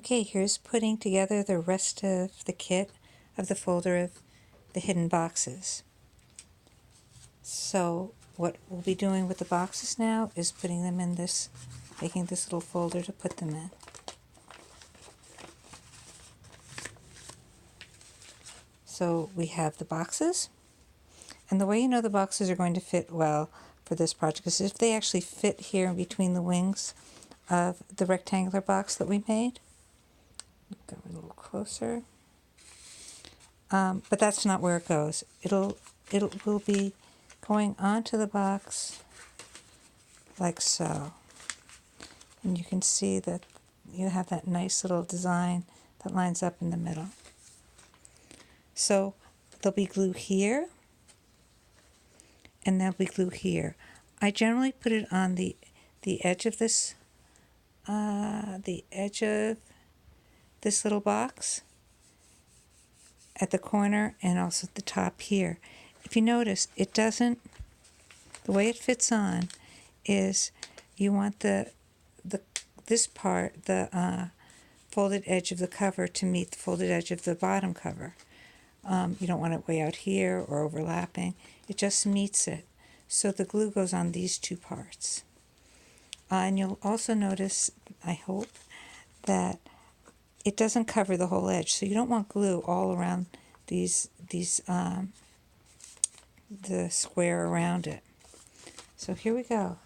Okay, here's putting together the rest of the kit of the folder of the hidden boxes. So what we'll be doing with the boxes now is putting them in this, making this little folder to put them in. So we have the boxes, and the way you know the boxes are going to fit well for this project is if they actually fit here in between the wings of the rectangular box that we made. Go a little closer. But that's not where it goes. It will be going onto the box like so. And you can see that you have that nice little design that lines up in the middle. So there'll be glue here, and there'll be glue here. I generally put it on the edge of this, little box at the corner, and also at the top here. If you notice, it doesn't, the way it fits on is you want this part, the folded edge of the cover, to meet the folded edge of the bottom cover. You don't want it way out here or overlapping. It just meets it. So the glue goes on these two parts. And you'll also notice, I hope, that it doesn't cover the whole edge. So you don't want glue all around the square around it. So here we go.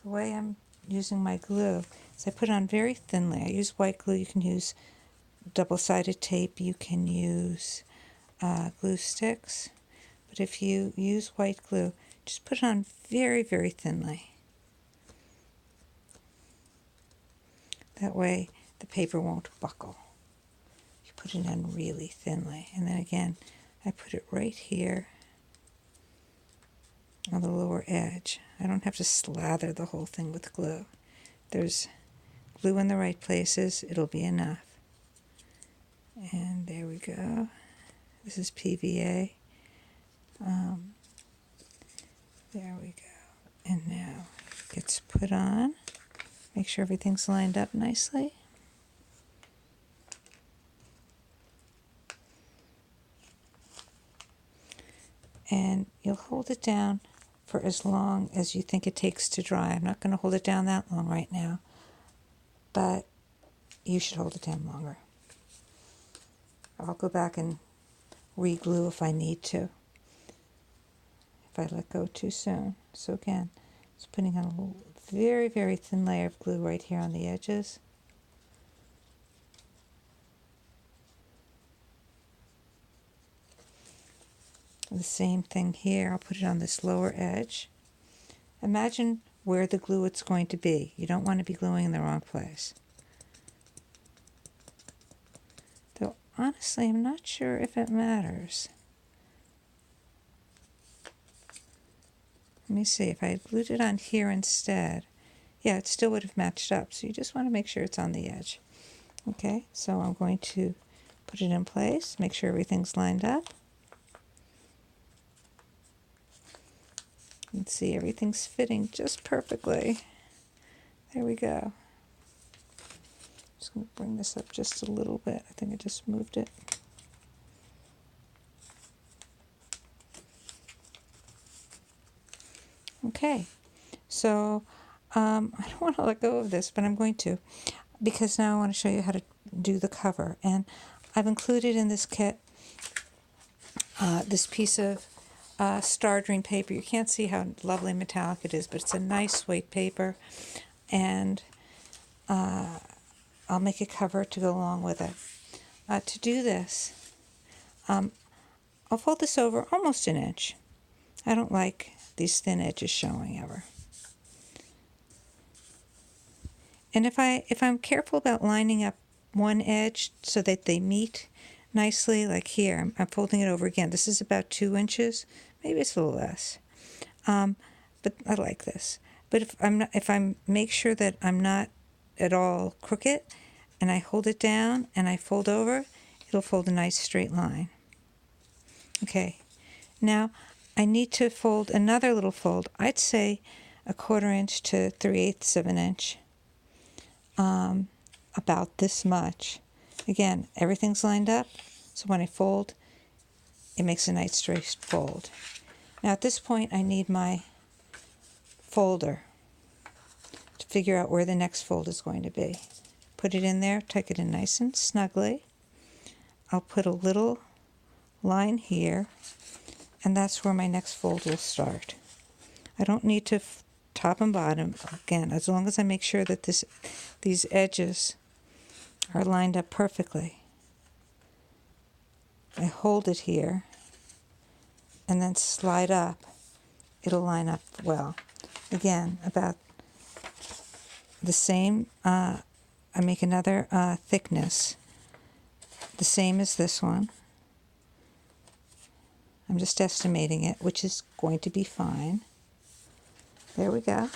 The way I'm using my glue is I put it on very thinly. I use white glue. You can use double-sided tape. You can use glue sticks. But if you use white glue, just put it on very, very thinly. That way the paper won't buckle. You put it on really thinly. And then again, I put it right here on the lower edge. I don't have to slather the whole thing with glue. There's glue in the right places, it'll be enough. And there we go. This is PVA. There we go. And now it gets put on. Make sure everything's lined up nicely. And you'll hold it down for as long as you think it takes to dry. I'm not going to hold it down that long right now, but you should hold it down longer. I'll go back and re-glue if I need to, if I let go too soon. So again, just putting on a very, very thin layer of glue right here on the edges. The same thing here. I'll put it on this lower edge. Imagine where the glue it's going to be. You don't want to be gluing in the wrong place. Though honestly, I'm not sure if it matters. Let me see, if I had glued it on here instead, yeah, it still would have matched up. So you just want to make sure it's on the edge. Okay, so I'm going to put it in place, make sure everything's lined up. You can see everything's fitting just perfectly. There we go. Just going to bring this up just a little bit. I think I just moved it. Okay, so I don't want to let go of this, but I'm going to, because now I want to show you how to do the cover. And I've included in this kit this piece of star green paper. You can't see how lovely metallic it is, but it's a nice weight paper, and I'll make a cover to go along with it. To do this, I'll fold this over almost an inch. I don't like these thin edges showing ever. And if I'm careful about lining up one edge so that they meet nicely, like here, I'm folding it over again. This is about 2 inches. Maybe it's a little less. But I like this. But if I make sure that I'm not at all crooked, and I hold it down and I fold over, it'll fold a nice straight line. Okay. Now I need to fold another little fold. I'd say 1/4 inch to 3/8 of an inch about this much. Again, everything's lined up, so when I fold, it makes a nice straight fold. Now at this point, I need my folder to figure out where the next fold is going to be. Put it in there, tuck it in nice and snugly. I'll put a little line here, and that's where my next fold will start. I don't need to top and bottom, again, as long as I make sure that these edges are lined up perfectly. I hold it here and then slide up. It'll line up well. Again, about the same, I make another thickness, the same as this one. I'm just estimating it, which is going to be fine. There we go.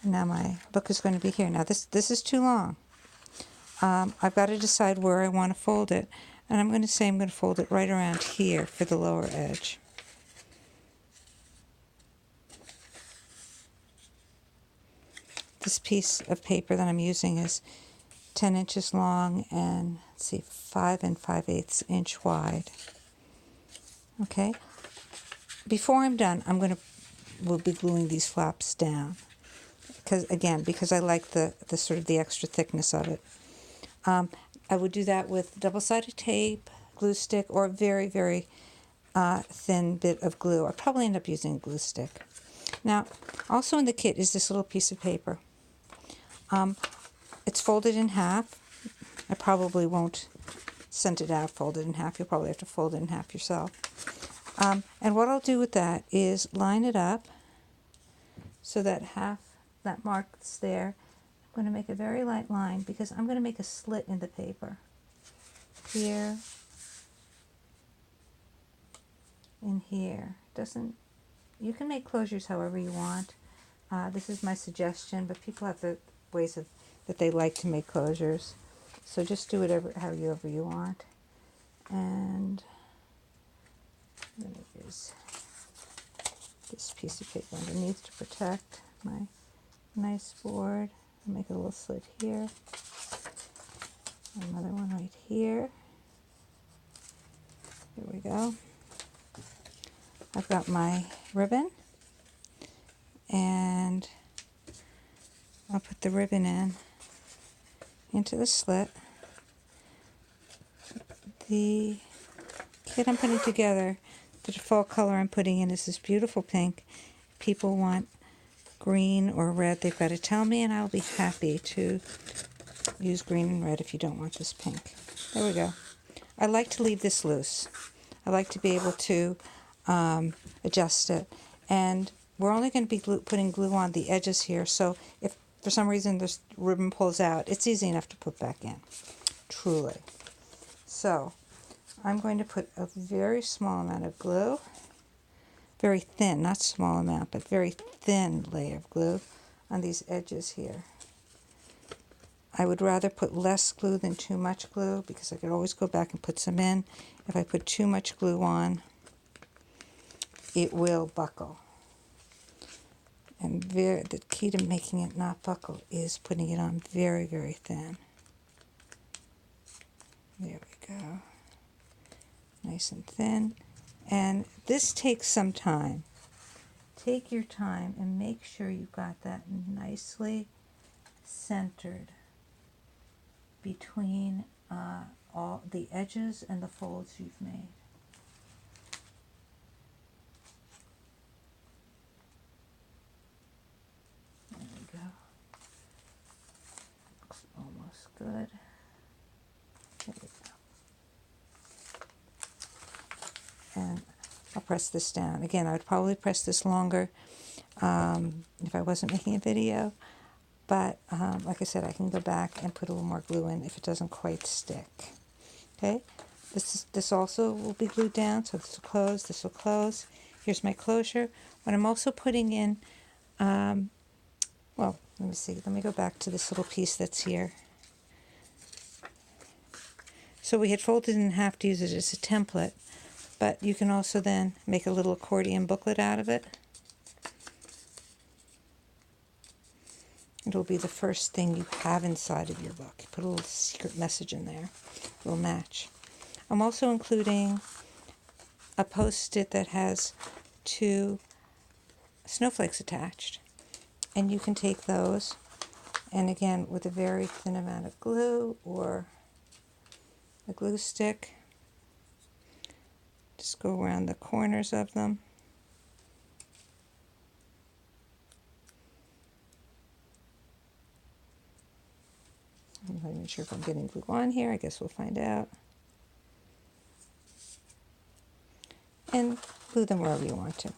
Now my book is going to be here. Now this is too long. I've got to decide where I want to fold it. And I'm going to say I'm going to fold it right around here for the lower edge. This piece of paper that I'm using is 10 inches long and, let's see, 5 5/8 inch wide. Okay. Before I'm done, we'll be gluing these flaps down. Because I like the sort of the extra thickness of it. I would do that with double-sided tape, glue stick, or a very, very thin bit of glue. I'll probably end up using a glue stick. Now, also in the kit is this little piece of paper. It's folded in half. I probably won't send it out folded in half. You'll probably have to fold it in half yourself. And what I'll do with that is line it up so that half that mark that's there, I'm going to make a very light line because I'm going to make a slit in the paper. Here, and here. You can make closures however you want. This is my suggestion, but people have the ways that they like to make closures. So just do it however you want. And I'm going to use this piece of paper underneath to protect my nice board. I'll make a little slit here. Another one right here. Here we go. I've got my ribbon, and I'll put the ribbon into the slit. The kit I'm putting together, the default color I'm putting in is this beautiful pink. If people want green or red, they've got to tell me, and I'll be happy to use green and red if you don't want this pink. There we go. I like to leave this loose. I like to be able to adjust it. And we're only going to be putting glue on the edges here, so if for some reason this ribbon pulls out, it's easy enough to put back in. Truly. So I'm going to put a very small amount of glue, very thin, not small amount, but very thin layer of glue on these edges here. I would rather put less glue than too much glue because I could always go back and put some in. If I put too much glue on, it will buckle. And the key to making it not buckle is putting it on very, very thin. There we go. Nice and thin. And this takes some time. Take your time and make sure you've got that nicely centered between all the edges and the folds you've made. There we go. Looks almost good. There we go. And I'll press this down. Again, I would probably press this longer if I wasn't making a video. But like I said, I can go back and put a little more glue in if it doesn't quite stick. Okay, this also will be glued down, so this will close, this will close. Here's my closure. When I'm also putting in, well, let me see, let me go back to this little piece that's here. So we had folded in half to use it as a template, but you can also then make a little accordion booklet out of it. It'll be the first thing you have inside of your book. Put a little secret message in there. A little match. I'm also including a post-it that has 2 snowflakes attached. And you can take those, and again, with a very thin amount of glue or a glue stick, just go around the corners of them. I'm not even sure if I'm getting glue on here. I guess we'll find out. And glue them wherever you want to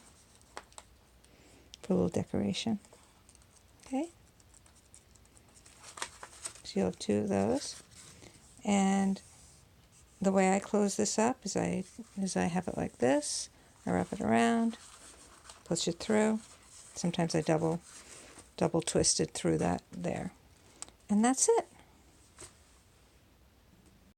for a little decoration. Okay? So you'll have 2 of those. And the way I close this up is I have it like this. I wrap it around, push it through. Sometimes I double twist it through that there. And that's it.